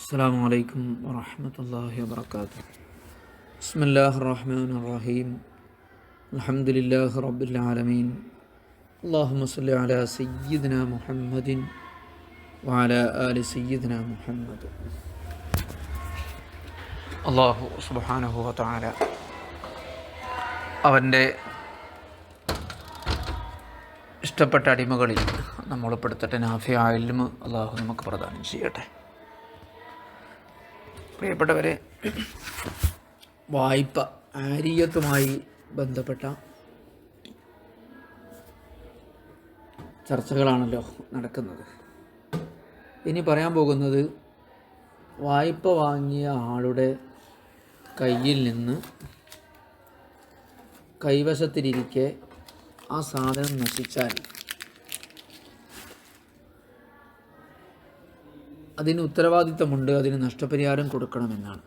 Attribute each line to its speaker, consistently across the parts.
Speaker 1: അസ്സലാമു അലൈക്കും വറഹ്മത്തുള്ളാഹി വബറകാതുഹു. ബിസ്മില്ലാഹിർ റഹ്മാനിർ റഹീം. അൽഹംദുലില്ലാഹി റബ്ബിൽ ആലമീൻ. അല്ലാഹുമ്മ സ്വല്ലി അലാ സയ്യിദിനാ മുഹമ്മദിൻ വഅലാ ആലി സയ്യിദിനാ മുഹമ്മദ്. അല്ലാഹു സുബ്ഹാനഹു വ തആല അവൻ്റെ ഇഷ്ടപ്പെട്ട അടിമകളിൽ നമ്മൾ ഉൾപ്പെടുത്തട്ടെ. നാഫിയായ ഇൽമ് അല്ലാഹു നമുക്ക് പ്രദാനം ചെയ്യട്ടെ. പ്രിയപ്പെട്ടവരെ, വായ്പ ആരിയത്തുമായി ബന്ധപ്പെട്ട ചർച്ചകളാണല്ലോ നടക്കുന്നത്. ഇനി പറയാൻ പോകുന്നത് വായ്പ വാങ്ങിയ ആളുടെ കയ്യിൽ നിന്ന് കൈവശത്തിലിരിക്കെ ആ സാധനം നശിച്ചാൽ അതിന് ഉത്തരവാദിത്തമുണ്ട്, അതിന് നഷ്ടപരിഹാരം കൊടുക്കണമെന്നാണ്.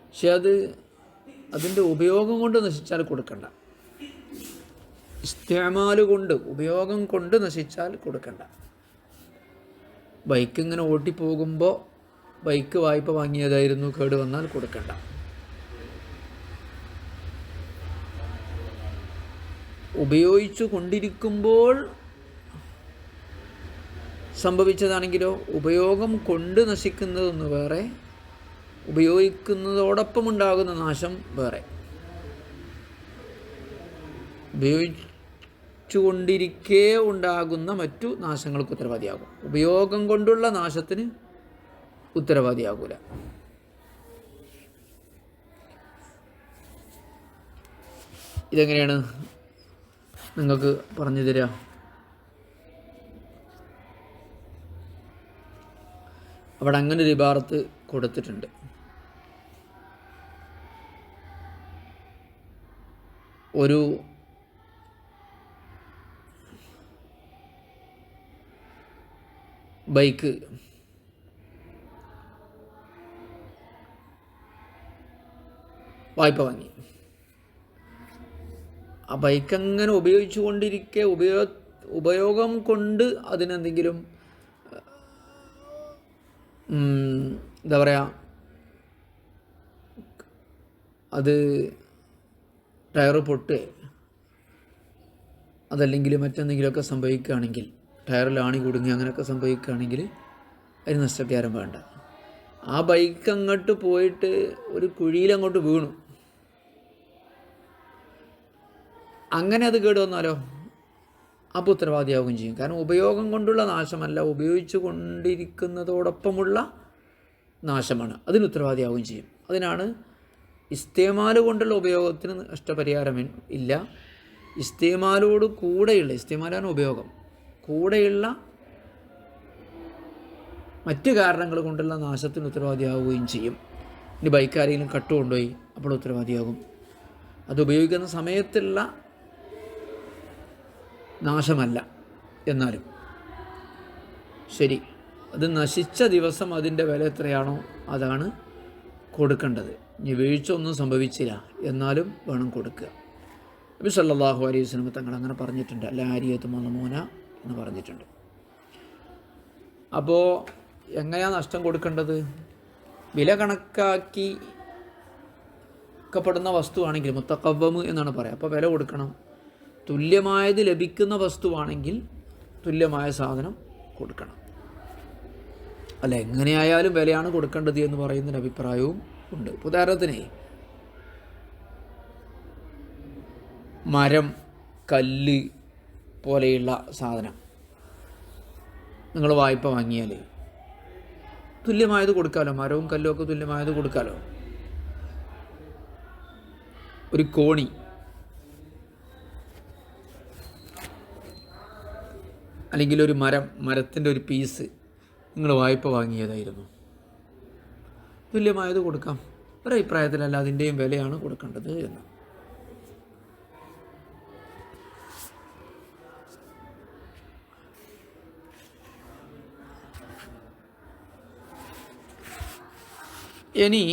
Speaker 1: പക്ഷെ അതിൻ്റെ ഉപയോഗം കൊണ്ട് നശിച്ചാൽ കൊടുക്കണ്ട. ഇസ്തിഅമാല് കൊണ്ട്, ഉപയോഗം കൊണ്ട് നശിച്ചാൽ കൊടുക്കണ്ട. ബൈക്ക് ഇങ്ങനെ ഓട്ടിപ്പോകുമ്പോൾ ബൈക്ക് വായ്പ വാങ്ങിയതായിരുന്നു, കേട് വന്നാൽ കൊടുക്കണ്ട. ഉപയോഗിച്ചു കൊണ്ടിരിക്കുമ്പോൾ സംഭവിച്ചതാണെങ്കിലോ ഉപയോഗം കൊണ്ട് നശിക്കുന്നതൊന്ന് വേറെ, ഉപയോഗിക്കുന്നതോടൊപ്പം ഉണ്ടാകുന്ന നാശം വേറെ. ഉപയോഗിച്ചു കൊണ്ടിരിക്കേ ഉണ്ടാകുന്ന മറ്റു നാശങ്ങൾക്ക് ഉത്തരവാദിയാകും. ഉപയോഗം കൊണ്ടുള്ള നാശത്തിന് ഉത്തരവാദിയാകൂല. ഇതെങ്ങനെയാണ് നിങ്ങൾക്ക് പറഞ്ഞു തരാം? അവിടെ അങ്ങനെ ഒരു ഇബാറത്ത് കൊടുത്തിട്ടുണ്ട്. ഒരു ബൈക്ക് വായ്പ വാങ്ങി. ആ ബൈക്ക് അങ്ങനെ ഉപയോഗിച്ചു കൊണ്ടിരിക്കെ ഉപയോഗം കൊണ്ട് അതിനെന്തെങ്കിലും എന്താ പറയുക, അത് ടയർ പൊട്ടുക അതല്ലെങ്കിൽ മറ്റെന്തെങ്കിലുമൊക്കെ സംഭവിക്കുകയാണെങ്കിൽ, ടയറിൽ ആണി കുടുങ്ങി അങ്ങനെയൊക്കെ സംഭവിക്കുകയാണെങ്കിൽ അതിന് നഷ്ടപരിഹാരം വേണ്ട. ആ ബൈക്ക് അങ്ങോട്ട് പോയിട്ട് ഒരു കുഴിയിലങ്ങോട്ട് വീണു, അങ്ങനെ അത് കേട് വന്നാലോ അപ്പോൾ ഉത്തരവാദിയാവുകയും ചെയ്യും. കാരണം ഉപയോഗം കൊണ്ടുള്ള നാശമല്ല, ഉപയോഗിച്ചു കൊണ്ടിരിക്കുന്നതോടൊപ്പമുള്ള നാശമാണ്, അതിന് ഉത്തരവാദിയാവുകയും ചെയ്യും. അതിനാണ് ഇസ്തിഅമാല് കൊണ്ടുള്ള ഉപയോഗത്തിന് നഷ്ടപരിഹാരം ഇല്ല. ഇസ്തിഅമാലോട് കൂടെയുള്ള, ഇസ്തിഅമാലാണ് ഉപയോഗം, കൂടെയുള്ള മറ്റ് കാരണങ്ങൾ കൊണ്ടുള്ള നാശത്തിന് ഉത്തരവാദിയാവുകയും ചെയ്യും. ഇനി ബൈക്ക് ആരെങ്കിലും കട്ടുകൊണ്ടുപോയി അപ്പോൾ ഉത്തരവാദിയാകും. അത് ഉപയോഗിക്കുന്ന സമയത്തുള്ള നാശമല്ല. എന്നാലും ശരി, അത് നശിച്ച ദിവസം അതിൻ്റെ വില എത്രയാണോ അതാണ് കൊടുക്കേണ്ടത്. ഇനി വീഴ്ച ഒന്നും സംഭവിച്ചില്ല എന്നാലും വേണം കൊടുക്കുക. നബി സല്ലല്ലാഹു അലൈഹി വസല്ലം തങ്ങൾ അങ്ങനെ പറഞ്ഞിട്ടുണ്ട്. ലാരിയത്ത് മളമൂന എന്ന് പറഞ്ഞിട്ടുണ്ട്. അപ്പോൾ എങ്ങനെയാണ് നഷ്ടം കൊടുക്കേണ്ടത്? വില കണക്കാക്കി പ്പെടുന്ന വസ്തുവാണെങ്കിൽ മുത്തഖവ്വമ് എന്നാണ് പറയുക. അപ്പോൾ വില കൊടുക്കണം. തുല്യമായത് ലഭിക്കുന്ന വസ്തുവാണെങ്കിൽ തുല്യമായ സാധനം കൊടുക്കണം. അല്ല, എങ്ങനെയായാലും വിലയാണ് കൊടുക്കേണ്ടത് എന്ന് പറയുന്നൊരു അഭിപ്രായവും ഉണ്ട്. ഉദാഹരണത്തിന് മരം, കല്ല് പോലെയുള്ള സാധനം നിങ്ങൾ വായ്പ വാങ്ങിയാൽ തുല്യമായത് കൊടുക്കാമല്ലോ. മരവും കല്ലും ഒക്കെ തുല്യമായത് കൊടുക്കാമല്ലോ. ഒരു കോണി അല്ലെങ്കിൽ ഒരു മരത്തിൻ്റെ ഒരു പീസ് നിങ്ങൾ വായ്പ വാങ്ങിയതായിരുന്നു, തുല്യമായത് കൊടുക്കാം. ഒരഭിപ്രായത്തിലല്ല അതിൻ്റെയും വിലയാണ് കൊടുക്കേണ്ടത് എന്ന്. ഇനി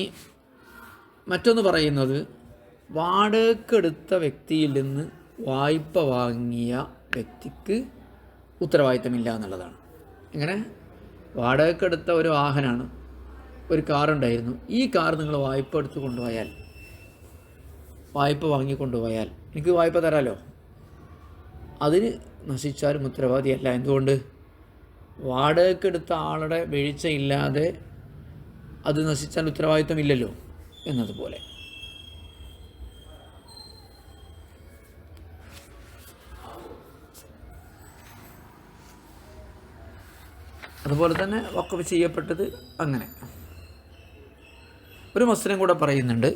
Speaker 1: മറ്റൊന്ന് പറയുന്നത്, വാടകയ്ക്കെടുത്ത വ്യക്തിയിൽ നിന്ന് വായ്പ വാങ്ങിയ വ്യക്തിക്ക് ഉത്തരവാദിത്തമില്ല എന്നുള്ളതാണ്. ഇങ്ങനെ വാടകയ്ക്കെടുത്ത ഒരു വാഹനമാണ്, ഒരു കാറുണ്ടായിരുന്നു, ഈ കാർ നിങ്ങൾ വായ്പ എടുത്ത് കൊണ്ടുപോയാൽ, വായ്പ വാങ്ങിക്കൊണ്ടുപോയാൽ എനിക്ക് വായ്പ തരാമല്ലോ, അതിന് നശിച്ചാലും ഉത്തരവാദിയല്ല. എന്തുകൊണ്ട്? വാടകയ്ക്കെടുത്ത ആളുടെ വീഴ്ചയില്ലാതെ അത് നശിച്ചാൽ ഉത്തരവാദിത്തമില്ലല്ലോ എന്നതുപോലെ. അതുപോലെ തന്നെ വഖഫ് ചെയ്യപ്പെട്ടത് അങ്ങനെ. ഒരു മസ്ലയും കൂടെ പറയുന്നുണ്ട്.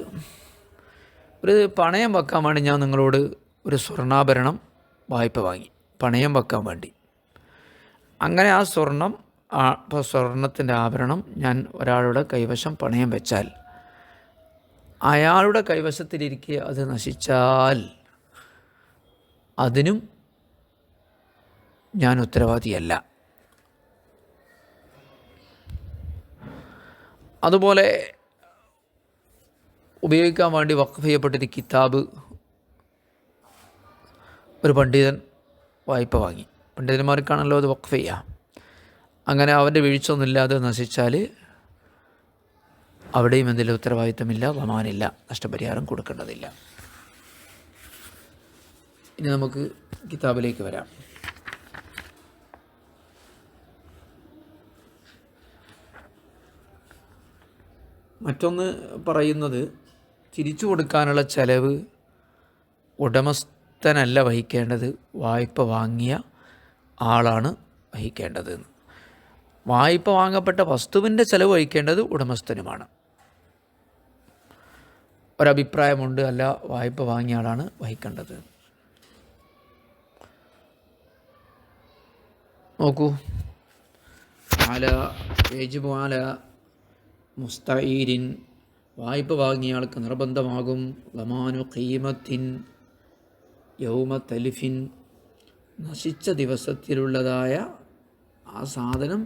Speaker 1: ഒരു പണയം വെക്കാൻ വേണ്ടി ഞാൻ നിങ്ങളോട് ഒരു സ്വർണ്ണാഭരണം വായ്പ വാങ്ങി, പണയം വെക്കാൻ വേണ്ടി. അങ്ങനെ ആ സ്വർണത്തിൻ്റെ ആഭരണം ഞാൻ ഒരാളുടെ കൈവശം പണയം വെച്ചാൽ, അയാളുടെ കൈവശത്തിലിരിക്കെ അത് നശിച്ചാൽ അതിനും ഞാൻ ഉത്തരവാദിയല്ല. അതുപോലെ ഉപയോഗിക്കാൻ വേണ്ടി വഖഫ് ചെയ്യപ്പെട്ടൊരു കിതാബ് ഒരു പണ്ഡിതൻ വായ്പ വാങ്ങി. പണ്ഡിതന്മാർക്കാണല്ലോ അത് വഖഫ് ചെയ്യുക. അങ്ങനെ അവൻ്റെ വീഴ്ചയൊന്നുമില്ലാതെ നശിച്ചാൽ അവിടെയും എന്തെങ്കിലും ഉത്തരവാദിത്തമില്ല, വമാനില്ല, നഷ്ടപരിഹാരം കൊടുക്കേണ്ടതില്ല. ഇനി നമുക്ക് കിതാബിലേക്ക് വരാം. മറ്റൊന്ന് പറയുന്നത്, തിരിച്ചു കൊടുക്കാനുള്ള ചെലവ് ഉടമസ്ഥനല്ല വഹിക്കേണ്ടത്, വായ്പ വാങ്ങിയ ആളാണ് വഹിക്കേണ്ടത്. വായ്പ വാങ്ങപ്പെട്ട വസ്തുവിൻ്റെ ചെലവ് വഹിക്കേണ്ടത് ഉടമസ്ഥനുമാണ്. ഒരഭിപ്രായമുണ്ട്, അല്ല, വായ്പ വാങ്ങിയ ആളാണ് വഹിക്കേണ്ടത്. നോക്കൂ, യജിബു അല മുസ്തഈരിൻ, വായ്പ വാങ്ങിയ ആൾക്ക് നിർബന്ധമാകും ലമാനു ഖീമത്തിൻ യൗമ തലിഫിൻ, നശിച്ച ദിവസത്തിലുള്ളതായ ആ സാധനം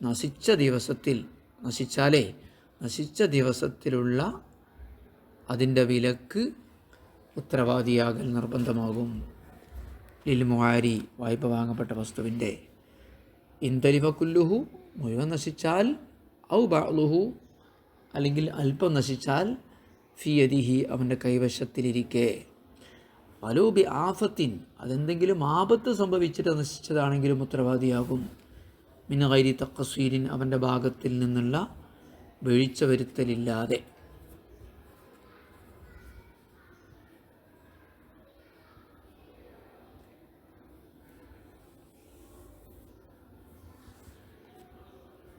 Speaker 1: നശിച്ച ദിവസത്തിലുള്ള അതിൻ്റെ വിലക്ക് ഉത്തരവാദിയാകൽ നിർബന്ധമാകും. ലിൽ മുആരി, വായ്പ വാങ്ങപ്പെട്ട വസ്തുവിൻ്റെ. ഇൻതലിഫ കുല്ലുഹു, മുഴുവൻ നശിച്ചാൽ, ഔ ബഅ്ലുഹു, അല്ലെങ്കിൽ അല്പം നശിച്ചാൽ, ഫി യദിഹി, അവൻ്റെ കൈവശത്തിലിരിക്കെ, വലൂബി ആഫത്തിൻ, അതെന്തെങ്കിലും ആപത്ത് സംഭവിച്ചിട്ട് നശിച്ചതാണെങ്കിലും ഉത്തരവാദിയാകും. മിൻ ഗൈരി തഖ്സീരിൻ, അവൻ്റെ ഭാഗത്തിൽ നിന്നുള്ള വീഴ്ച വരുത്തലില്ലാതെ.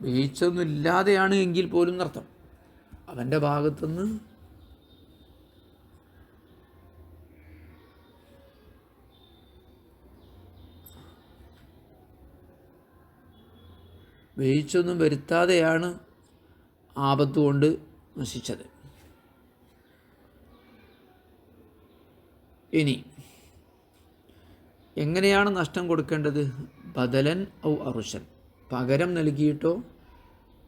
Speaker 1: വീഴ്ചയൊന്നും ഇല്ലാതെയാണ് എങ്കിൽ പോലും എന്നർത്ഥം. അവൻ്റെ ഭാഗത്തുനിന്ന് വീഴ്ചയൊന്നും വരുത്താതെയാണ് ആപത്ത് കൊണ്ട് നശിച്ചത്. ഇനി എങ്ങനെയാണ് നഷ്ടം കൊടുക്കേണ്ടത്? ബദലൻ ഔ അറുശൻ, പകരം നൽകിയിട്ടോ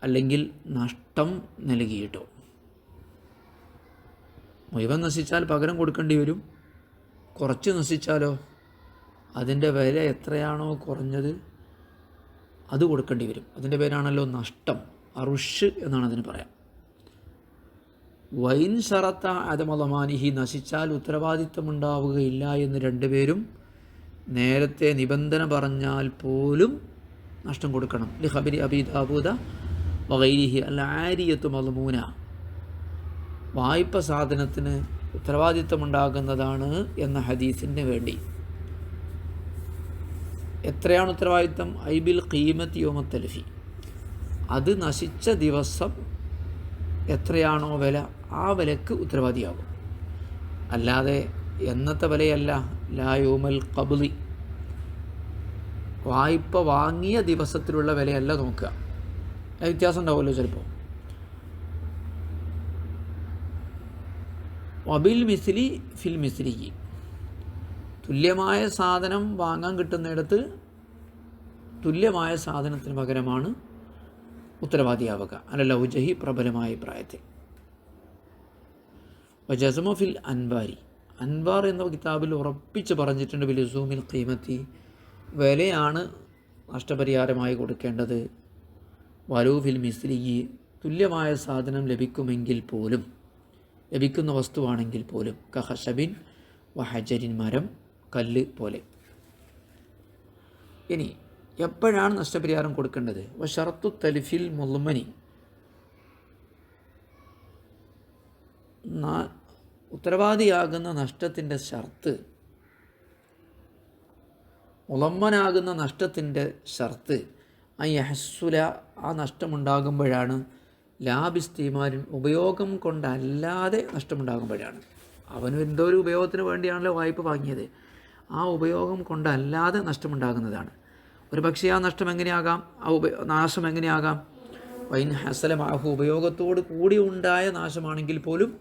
Speaker 1: അല്ലെങ്കിൽ നഷ്ടം നൽകിയിട്ടോ. മുഴുവൻ നശിച്ചാൽ പകരം കൊടുക്കേണ്ടി വരും. കുറച്ച് നശിച്ചാലോ അതിൻ്റെ വില എത്രയാണോ കുറഞ്ഞത് അത് കൊടുക്കേണ്ടി വരും. അതിൻ്റെ പേരാണല്ലോ നഷ്ടം, അറുഷ് എന്നാണ് അതിന് പറയാം. വൈൻ ഷറത്ത അദമലമാനിഹി, നശിച്ചാൽ ഉത്തരവാദിത്തമുണ്ടാവുകയില്ല എന്ന് രണ്ടുപേരും നേരത്തെ നിബന്ധന പറഞ്ഞാൽ പോലും നഷ്ടം കൊടുക്കണം. ലിഖബരി അബീ ദാവൂദ വഗൈരിഹി അൽ ആരിയത്തു മദ്മൂന, വായ്പ സാധനത്തിന് ഉത്തരവാദിത്തമുണ്ടാകുന്നതാണ് എന്ന ഹദീസിന് വേണ്ടി. എത്രയാണ് ഉത്തരവാദിത്തം? ഐബിൽ ഖീമത്ത് യൗമത്തലഫി, അത് നശിച്ച ദിവസം എത്രയാണോ വില, ആ വിലക്ക് ഉത്തരവാദിയാകും. അല്ലാതെ എന്നത്തെ വിലയല്ല. ലാ യൗമൽ ഖബ്ളി, വായ്പ വാങ്ങിയ ദിവസത്തിലുള്ള വിലയല്ല നോക്കുക. അത് വ്യത്യാസം ഉണ്ടാവുമല്ലോ ചിലപ്പോൾ. വബിൽ മിസ്ലി ഫിൽ മിസ്ലിഹി, തുല്യമായ സാധനം വാങ്ങാൻ കിട്ടുന്നിടത്ത് തുല്യമായ സാധനത്തിന് പകരമാണ് ഉത്തരവാദിയാവുക. അല്ല ലൗജഹി, പ്രബലമായ പ്രായത്തിൽ. വജസ്മ ഫിൽ അൻവാരി, അൻവാർ എന്ന കിതാബിൽ ഉറപ്പിച്ച് പറഞ്ഞിട്ടുണ്ട്, ബിലുസൂമിൽ ഖീമത്തി, വിലയാണ് നഷ്ടപരിഹാരമായി കൊടുക്കേണ്ടത്. വലൂ ഫിൽ മിസ്ലിഹി, തുല്യമായ സാധനം ലഭിക്കുമെങ്കിൽ പോലും, ലഭിക്കുന്ന വസ്തുവാണെങ്കിൽ പോലും, കഹഷബിൻ വഹജരിൻ, മരം, കല്ല് പോലെ. ഇനി എപ്പോഴാണ് നഷ്ടപരിഹാരം കൊടുക്കേണ്ടത്? വശറത്തു തലിഫിൽ മുളുമനി, ഉത്തരവാദിയാകുന്ന നഷ്ടത്തിൻ്റെ ഷർത്ത്, മുളമ്മനാകുന്ന നഷ്ടത്തിൻ്റെ ഷർത്ത് യഹസുല, ആ നഷ്ടമുണ്ടാകുമ്പോഴാണ്, ലാബിസ്തീമാരിൻ, ഉപയോഗം കൊണ്ടല്ലാതെ നഷ്ടമുണ്ടാകുമ്പോഴാണ്. അവന് എന്തോ ഒരു ഉപയോഗത്തിന് വേണ്ടിയാണല്ലോ വായ്പ വാങ്ങിയത്, ആ ഉപയോഗം കൊണ്ടല്ലാതെ നഷ്ടമുണ്ടാകുന്നതാണ്. ഒരു പക്ഷേ ആ നഷ്ടം എങ്ങനെയാകാം, ആ നാശം എങ്ങനെയാകാം? വൈൻ ഹസലമാഹു, ഉപയോഗത്തോട് കൂടി ഉണ്ടായ നാശമാണെങ്കിൽ പോലും,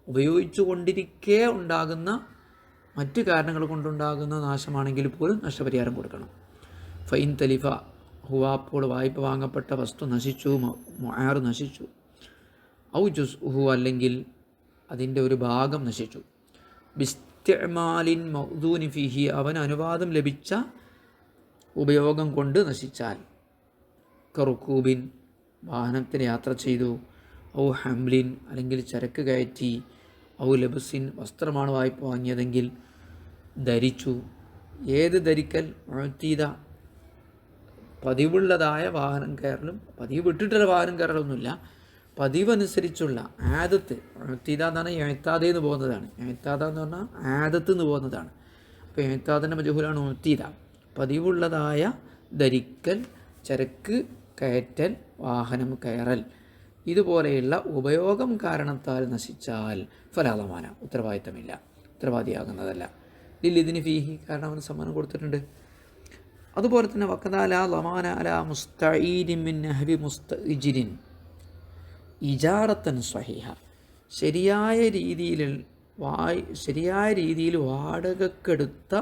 Speaker 1: ഉപയോഗിച്ചു കൊണ്ടിരിക്കെ ഉണ്ടാകുന്ന മറ്റു കാരണങ്ങൾ കൊണ്ടുണ്ടാകുന്ന നാശമാണെങ്കിൽ പോലും നഷ്ടപരിഹാരം കൊടുക്കണം. ഫൈൻ തലിഫ ഹുവ, അപ്പോൾ വായ്പ വാങ്ങപ്പെട്ട വസ്തു നശിച്ചു, മുആർ നശിച്ചു, ഔ ജുസ്ഉഹു, അല്ലെങ്കിൽ അതിൻ്റെ ഒരു ഭാഗം നശിച്ചു, ബിസ്തിഅ്മാലിൻ മൗദൂനി ഫീഹി, അവന് അനുവാദം ലഭിച്ച ഉപയോഗം കൊണ്ട് നശിച്ചാൽ, കറുക്കൂബിൻ, വാഹനത്തിന് യാത്ര ചെയ്തു, ഔ ഹംലിൻ, അല്ലെങ്കിൽ ചരക്ക് കയറ്റി, ഔ ലബസിൻ, വസ്ത്രമാണ് വായ്പ വാങ്ങിയതെങ്കിൽ ധരിച്ചു. ഏത് ധരിക്കൽ? മുഅ്തീദ, പതിവുള്ളതായ വാഹനം കയറലും, പതിവ് വിട്ടിട്ടുള്ള വാഹനം കയറലൊന്നുമില്ല, പതിവനുസരിച്ചുള്ള ആദത്ത്. മുഅ്തീദ എന്ന് പറഞ്ഞാൽ എഴുത്താദയിൽ നിന്ന് പോകുന്നതാണ്. എഴുത്താദ എന്ന് പറഞ്ഞാൽ ആദത്ത് നിന്ന് പോകുന്നതാണ്. അപ്പോൾ എഴുത്താദിൻ്റെ മജഹൂലാണ് മുഅ്തീദ, പതിവുള്ളതായ ധരിക്കൽ, ചരക്ക് കയറ്റൽ, വാഹനം കയറൽ, ഇതുപോലെയുള്ള ഉപയോഗം കാരണത്താൽ നശിച്ചാൽ ഫലാദമാന, ഉത്തരവാദിത്തമില്ല, ഉത്തരവാദിയാകുന്നതല്ല. ലില്ലിദിന് ഫീഹി, കാരണം അവന് സമ്മാനം കൊടുത്തിട്ടുണ്ട്. അതുപോലെ തന്നെ വഖദാല ലമാന അല മുസ്തഈരിൻ മിൻ നഹ്ബി മുസ്തഇജിരിൻ ഇജാറത്തൻ സ്വഹീഹ, ശരിയായ രീതിയിൽ വാടകക്കെടുത്ത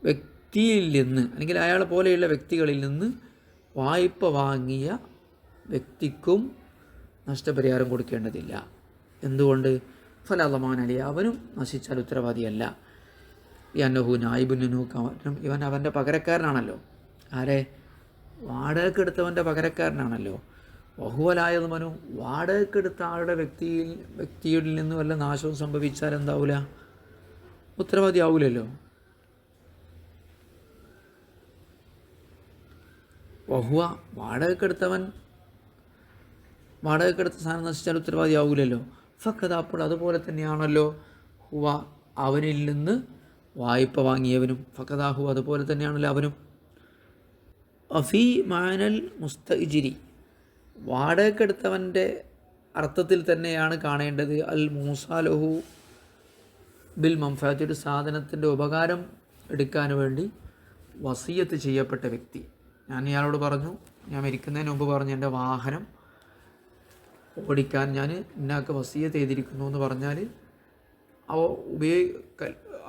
Speaker 1: വ്യക്തിയിൽ നിന്ന്, അല്ലെങ്കിൽ അയാളെ പോലെയുള്ള വ്യക്തികളിൽ നിന്ന് വായ്പ വാങ്ങിയ വ്യക്തിക്കും നഷ്ടപരിഹാരം കൊടുക്കേണ്ടതില്ല. എന്തുകൊണ്ട്? ഫലമാൻ അലി, അവനും നശിച്ചാൽ ഉത്തരവാദിയല്ല. അന്നഹു നായിബുന്നു, ഇവൻ അവൻ്റെ പകരക്കാരനാണല്ലോ. ആരെ? വാടകക്കെടുത്തവൻ്റെ പകരക്കാരനാണല്ലോ. വഹുവലായത് മനു, വാടകക്കെടുത്ത ആളുടെ വ്യക്തിയിൽ നിന്ന് വല്ല നാശവും സംഭവിച്ചാൽ എന്താവൂല? ഉത്തരവാദി ആവൂലല്ലോ. വഹുവ, വാടകക്കെടുത്ത സാധനം നശിച്ചാൽ ഉത്തരവാദി ആവൂലല്ലോ. ഫക്കത, അപ്പോൾ അതുപോലെ തന്നെയാണല്ലോ ഹുവ, അവനിൽ നിന്ന് വായ്പ വാങ്ങിയവനും, ഫക്കതാഹു, അതുപോലെ തന്നെയാണല്ലോ അവനും. അഫി മാനൽ മുസ്തഇജിരി, വാടകക്കെടുത്തവൻ്റെ അർത്ഥത്തിൽ തന്നെയാണ് കാണേണ്ടത്. അൽ മൂസാലഹു ബിൽ മംഫഅത്ത്, ഒരു സാധനത്തിൻ്റെ ഉപകാരം എടുക്കാൻ വേണ്ടി വസിയത്ത് ചെയ്യപ്പെട്ട വ്യക്തി. ഞാൻ ഇയാളോട് പറഞ്ഞു, ഞാൻ മരിക്കുന്നതിന് മുമ്പ് പറഞ്ഞു, എൻ്റെ വാഹനം ഓടിക്കാൻ ഞാൻ ഇന്നാൾക്ക് വസിയത്ത് ചെയ്തിരിക്കുന്നു എന്ന് പറഞ്ഞാൽ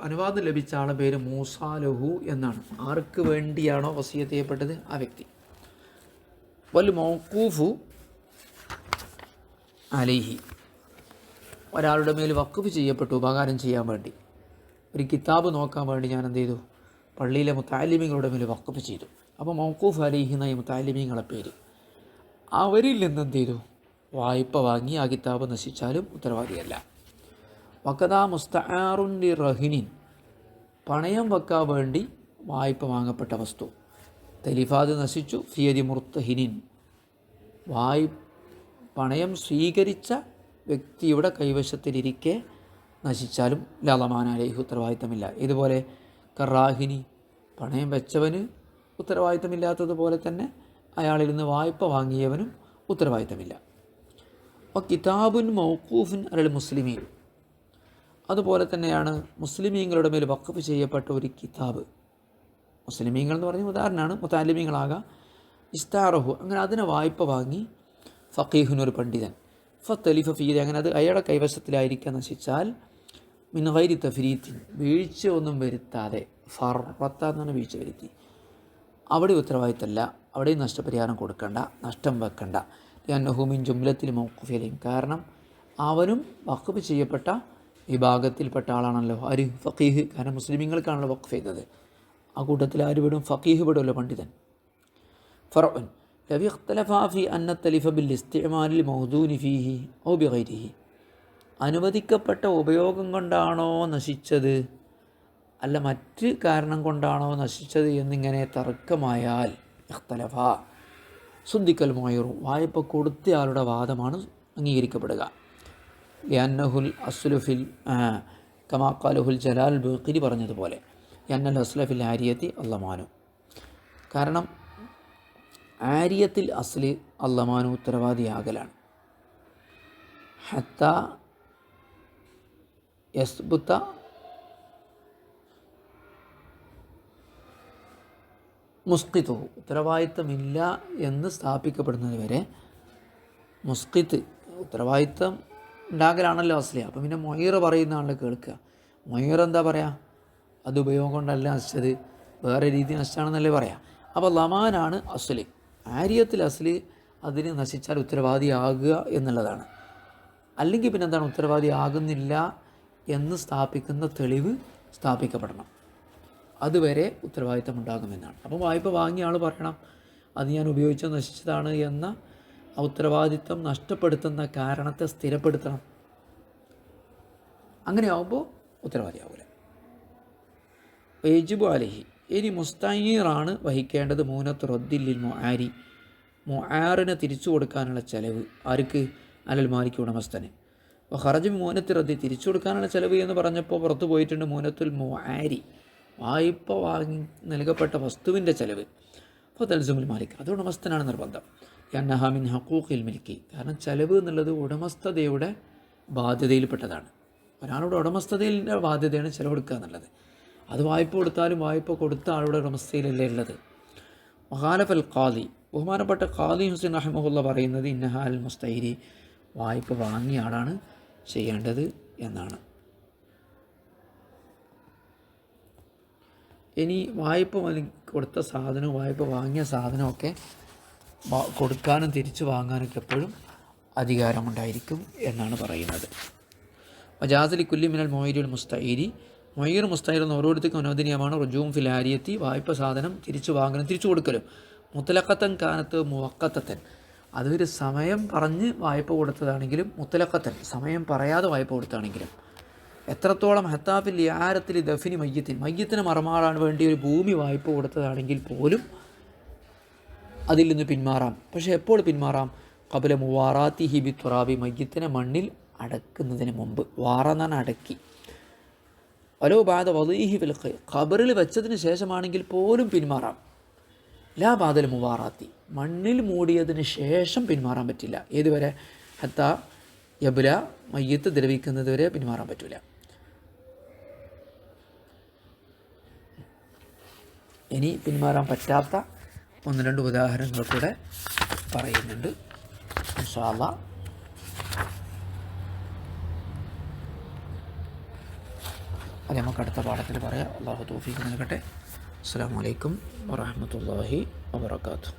Speaker 1: അനുവാദം ലഭിച്ച ആളുടെ പേര് മൂസാലഹു എന്നാണ്. ആർക്ക് വേണ്ടിയാണോ വസിയത്ത് ചെയ്യപ്പെട്ടത് ആ വ്യക്തി. വൽ മൗഖൂഫു അലൈഹി, ഒരാളുടെ മേൽ വഖഫ് ചെയ്യപ്പെട്ടു ഉപകാരം ചെയ്യാൻ വേണ്ടി. ഒരു കിതാബ് നോക്കാൻ വേണ്ടി ഞാൻ എന്ത് ചെയ്തു? പള്ളിയിലെ മുത്തഅല്ലിമീങ്ങളുടെ മേൽ വഖഫ് ചെയ്തു. അപ്പോൾ മൗഖൂഫ് അലൈഹി എന്ന മുത്തഅല്ലിമീങ്ങളുടെ പേര്. അവരിൽ നിന്ന് എന്ത് ചെയ്തു? വായ്പ വാങ്ങി ആ കിതാബ് നശിച്ചാലും ഉത്തരവാദിയല്ല. വഖദാ മുസ്തആറുൻ ലിറഹിനിൻ, പണയം വെക്കാൻ വേണ്ടി വായ്പ വാങ്ങപ്പെട്ട വസ്തു. തലിഫാദ് നശിച്ചു, ഫിയദി മുർത്തഹിനിൻ, പണയം സ്വീകരിച്ച വ്യക്തിയുടെ കൈവശത്തിലിരിക്കെ നശിച്ചാലും ലളമാന അലൈഹി, ഉത്തരവാദിത്തമില്ല. ഇതുപോലെ കറാഹിനി, പണയം വെച്ചവന് ഉത്തരവാദിത്തമില്ലാത്തതുപോലെ തന്നെ അയാളിൽ നിന്ന് വായ്പ വാങ്ങിയവനും ഉത്തരവാദിത്തമില്ല. അപ്പോൾ കിതാബുൻ മൗഖൂഫുൻ അലൽ മുസ്ലിമീൻ, അതുപോലെ തന്നെയാണ് മുസ്ലിമീങ്ങളുടെ മേൽ വഖഫ് ചെയ്യപ്പെട്ട ഒരു കിതാബ്. മുസ്ലിമീങ്ങൾ എന്ന് പറഞ്ഞ ഉദാഹരണമാണ്, മുതഅല്ലിമീങ്ങളാകാം. ഇസ്താറഹു, അങ്ങനെ അതിനെ വായ്പ വാങ്ങി ഫഖീഹുൻ, ഒരു പണ്ഡിതൻ. ഫത്തലിഫ ഫീദ, അങ്ങനെ അത് അയാളുടെ കൈവശത്തിലായിരിക്കാൻ നശിച്ചാൽ മിൻ ഗൈരി തഫ്രീത്തിൻ, വീഴ്ച ഒന്നും വരുത്താതെ, ഫർറത്ത എന്നാണ് വീഴ്ച വരുത്തി, അവിടെ ഉത്തരവാദിത്തമല്ല, അവിടെയും നഷ്ടപരിഹാരം കൊടുക്കണ്ട, നഷ്ടം വെക്കണ്ട. ലിഅന്നഹു മിൻ ജുംലത്തിൽ മൗഖൂഫി അലൈഹി, കാരണം അവനും വഖഫ് ചെയ്യപ്പെട്ട വിഭാഗത്തിൽപ്പെട്ട ആളാണല്ലോ. ആര്? ഫഖീഹ്. കാരണം മുസ്ലിമീങ്ങൾക്കാണല്ലോ വഖഫ് ചെയ്തത്. ആ കൂട്ടത്തിൽ ആര് വിടും? ഫഖീഹ് വിടുമല്ലോ, പണ്ഡിതൻ. ഫറഉൻ, ലവി ഇഖ്തലഫാ ഫി അന്ന തലിഫ ബിൽ ഇസ്തിഅമാലിൽ മൗദൂനി ഫീഹി ഔ ബിഗൈരിഹി, അനുവദിക്കപ്പെട്ട ഉപയോഗം കൊണ്ടാണോ നശിച്ചത് അല്ല മറ്റ് കാരണം കൊണ്ടാണോ നശിച്ചത് എന്നിങ്ങനെ തർക്കമായാൽ ഇഖ്തലഫ സുദ്ദിക്കൽ മുഅയ്യിറു, വായ്പ കൊടുത്തയാളുടെ വാദമാണ് അംഗീകരിക്കപ്പെടുക. ലിഅന്നഹുൽ അസ്ലുഫിൽ കമാ ഖാലഹുൽ ജലാൽ ബഖരി പറഞ്ഞതുപോലെ ലിഅന്നൽ അസ്ലഫിൽ ആരിയത്തി അള്ളമാനു, കാരണം ആരിയത്തിൽ അസ്ല് അള്ളമാനു ഉത്തരവാദിയാകലാണ്. ഹത്താ യസ്ബുത്ത മുസ്കിത്ത്, ഉത്തരവാദിത്തമില്ല എന്ന് സ്ഥാപിക്കപ്പെടുന്നത് വരെ മുസ്കിത്ത് ഉത്തരവാദിത്തം ഉണ്ടാകലാണല്ലോ അസ്ലി. അപ്പം പിന്നെ മൊയ്യർ പറയുന്ന ആളെ കേൾക്കുക. മൊയ്യർ എന്താ പറയുക, അത് ഉപയോഗം കൊണ്ടല്ല നശിച്ചത്, വേറെ രീതി നശിച്ചാണെന്നല്ലേ പറയാം. അപ്പോൾ ലമാനാണ് അസ്ലി, ആര്യത്തിൽ അസ്ലി അതിന് നശിച്ചാൽ ഉത്തരവാദിയാകുക എന്നുള്ളതാണ്. അല്ലെങ്കിൽ പിന്നെ എന്താണ്, ഉത്തരവാദിയാകുന്നില്ല എന്ന് സ്ഥാപിക്കുന്ന തെളിവ് സ്ഥാപിക്കപ്പെടണം, അതുവരെ ഉത്തരവാദിത്തം ഉണ്ടാകുമെന്നാണ്. അപ്പോൾ വായ്പ വാങ്ങിയ ആൾ പറയണം അത് ഞാൻ ഉപയോഗിച്ച് നശിച്ചതാണ് എന്ന ഉത്തരവാദിത്തം നഷ്ടപ്പെടുത്തുന്ന കാരണത്തെ സ്ഥിരപ്പെടുത്തണം. അങ്ങനെയാവുമ്പോൾ ഉത്തരവാദിയാവില്ല. യജിബു അലൈഹി, ഇനി മുസ്തഈറാണ് വഹിക്കേണ്ടത് മൂനത്ത് റദ്ദില്ലിൽ മുആരി, മുആറിനെ തിരിച്ചു കൊടുക്കാനുള്ള ചിലവ്. ആർക്ക്? അലൽ മാലിക്ക്, ഉടമസ്ഥന്. അപ്പോൾ ഖറജ് മൂനത്ത് റദ്ദി, തിരിച്ചു കൊടുക്കാനുള്ള ചിലവ് എന്ന് പറഞ്ഞപ്പോൾ പുറത്തു പോയിട്ടുണ്ട് മൂനത്തുൽ മുആരി, വായ്പ വാങ്ങി നൽകപ്പെട്ട വസ്തുവിൻ്റെ ചിലവ്. അപ്പോൾ തൽസുമുൽ മാലിക്, അത് ഉടമസ്ഥനാണ് നിർബന്ധം. യന്നഹ മിൻ ഹഖൂഖിൽ മിൽക്കി, കാരണം ചിലവ് എന്നുള്ളത് ഉടമസ്ഥതയുടെ ബാധ്യതയിൽപ്പെട്ടതാണ്. ഒരാളുടെ ഉടമസ്ഥതയിലെ ബാധ്യതയാണ് ചിലവെടുക്കുക എന്നുള്ളത്. അത് വായ്പ കൊടുത്താലും വായ്പ കൊടുത്ത ആളുടെ ഉടമസ്ഥയിലല്ലേ ഉള്ളത്. മഹാലഫൽ ഖാദി, ബഹുമാനപ്പെട്ട ഖാദി ഹുസൈൻ റഹിമഹുല്ല പറയുന്നത് ഇന്നഹ അൽ മുസ്തഈരി, വായ്പ വാങ്ങിയ ആളാണ് ചെയ്യേണ്ടത് എന്നാണ്. ഇനി വായ്പ കൊടുത്ത സാധനവും വായ്പ വാങ്ങിയ സാധനമൊക്കെ കൊടുക്കാനും തിരിച്ചു വാങ്ങാനൊക്കെ എപ്പോഴും അധികാരമുണ്ടായിരിക്കും എന്നാണ് പറയുന്നത്. വജാസലി കുല്ലി മിനൽ മൊയ്യുൽ മുസ്തഈരി, മൊയ്യൂർ മുസ്തഈർ എന്ന് ഓരോരുത്തർക്കും അനുവദനീയമാണ്. റുജൂം ഫിൽ ആരിയത്തി, വായ്പ സാധനം തിരിച്ചു വാങ്ങലും തിരിച്ചു കൊടുക്കലും. മുത്തലഖത്തൻ കാനത്ത് മുവഖത്തൻ, അതൊരു സമയം പറഞ്ഞ് വായ്പ കൊടുത്തതാണെങ്കിലും, മുത്തലഖത്തൻ സമയം പറയാതെ വായ്പ കൊടുത്താണെങ്കിലും. എത്രത്തോളം ഹത്താഫിൽ യാരത്തിൽ ദഫിനി മയ്യത്തിന് മറമാറാൻ വേണ്ടി ഒരു ഭൂമി വായ്പ കൊടുത്തതാണെങ്കിൽ പോലും അതിൽ നിന്ന് പിന്മാറാം. പക്ഷേ എപ്പോൾ പിന്മാറാം? ഖബല മുവാറാത്തിഹി ബി തുറാബി, മയ്യത്തിനെ മണ്ണിൽ അടക്കുന്നതിന് മുമ്പ്. വാറന്നാണ് അടക്കി. വലോ ബാദ വദീഹി ഫിൽ ഖബറിൽ വെച്ചതിന് ശേഷമാണെങ്കിൽ പോലും പിന്മാറാം. ലാ ബാദൽ മുവാറാത്തി, മണ്ണിൽ മൂടിയതിന് ശേഷം പിന്മാറാൻ പറ്റില്ല. ഏതുവരെ? ഹത്താ യബ്ല, മയ്യത്ത് ദ്രവിക്കുന്നത് വരെ പിന്മാറാൻ പറ്റില്ല. ഇനി പിന്മാറാൻ പറ്റാത്ത ഒന്ന് രണ്ട് ഉദാഹരണങ്ങൾ കൂടെ പറയുന്നുണ്ട് ഇൻഷാ അല്ലാഹ്. അത് നമുക്ക് അടുത്ത പാഠത്തിൽ പറയാം. അല്ലാഹു തൗഫീഖ് നൽകട്ടെ. അസ്സലാമു അലൈക്കും വറഹ്മത്തുള്ളാഹി വബറകാതുഹു.